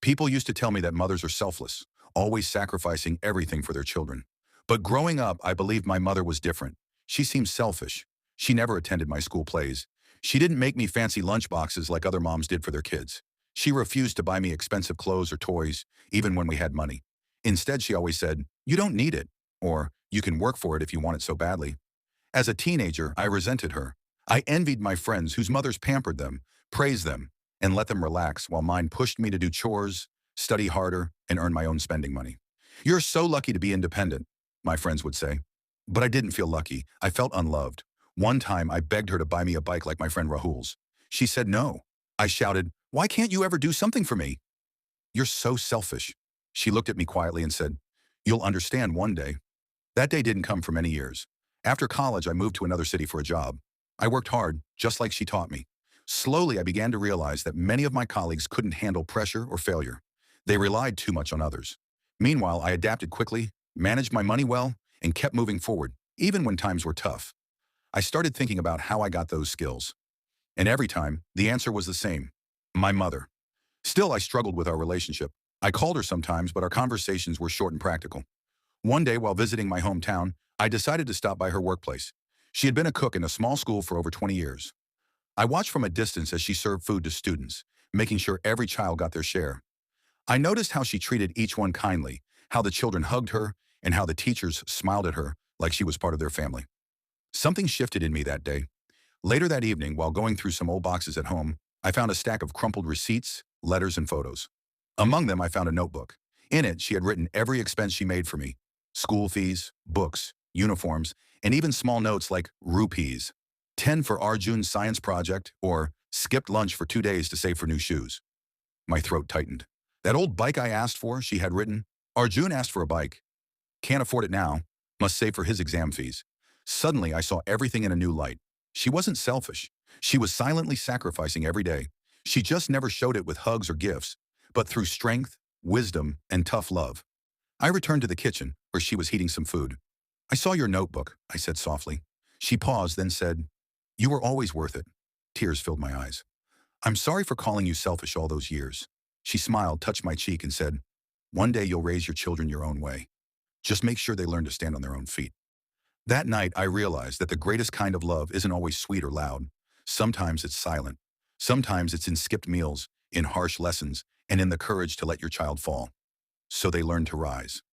People used to tell me that mothers are selfless, always sacrificing everything for their children. But growing up, I believed my mother was different. She seemed selfish. She never attended my school plays. She didn't make me fancy lunchboxes like other moms did for their kids. She refused to buy me expensive clothes or toys, even when we had money. Instead, she always said, "You don't need it," or "You can work for it if you want it so badly." As a teenager, I resented her. I envied my friends whose mothers pampered them, praised them, and let them relax while mine pushed me to do chores, study harder, and earn my own spending money. "You're so lucky to be independent," my friends would say. But I didn't feel lucky. I felt unloved. One time, I begged her to buy me a bike like my friend Rahul's. She said no. I shouted, "Why can't you ever do something for me?" "You're so selfish." She looked at me quietly and said, "You'll understand one day." That day didn't come for many years. After college, I moved to another city for a job. I worked hard, just like she taught me. Slowly, I began to realize that many of my colleagues couldn't handle pressure or failure. They relied too much on others. Meanwhile, I adapted quickly, managed my money well, and kept moving forward, even when times were tough. I started thinking about how I got those skills. And every time, the answer was the same: my mother. Still, I struggled with our relationship. I called her sometimes, but our conversations were short and practical. One day, while visiting my hometown, I decided to stop by her workplace. She had been a cook in a small school for over 20 years. I watched from a distance as she served food to students, making sure every child got their share. I noticed how she treated each one kindly, how the children hugged her, and how the teachers smiled at her like she was part of their family. Something shifted in me that day. Later that evening, while going through some old boxes at home, I found a stack of crumpled receipts, letters, and photos. Among them, I found a notebook. In it, she had written every expense she made for me: school fees, books, uniforms, and even small notes like rupees, 10 for Arjun's science project, or skipped lunch for 2 days to save for new shoes. My throat tightened. That old bike I asked for, she had written. Arjun asked for a bike. Can't afford it now. Must save for his exam fees. Suddenly, I saw everything in a new light. She wasn't selfish. She was silently sacrificing every day. She just never showed it with hugs or gifts, but through strength, wisdom, and tough love. I returned to the kitchen, where she was heating some food. "I saw your notebook," I said softly. She paused, then said, "You were always worth it." Tears filled my eyes. "I'm sorry for calling you selfish all those years." She smiled, touched my cheek, and said, "One day you'll raise your children your own way. Just make sure they learn to stand on their own feet." That night, I realized that the greatest kind of love isn't always sweet or loud. Sometimes it's silent. Sometimes it's in skipped meals, in harsh lessons, and in the courage to let your child fall, so they learn to rise.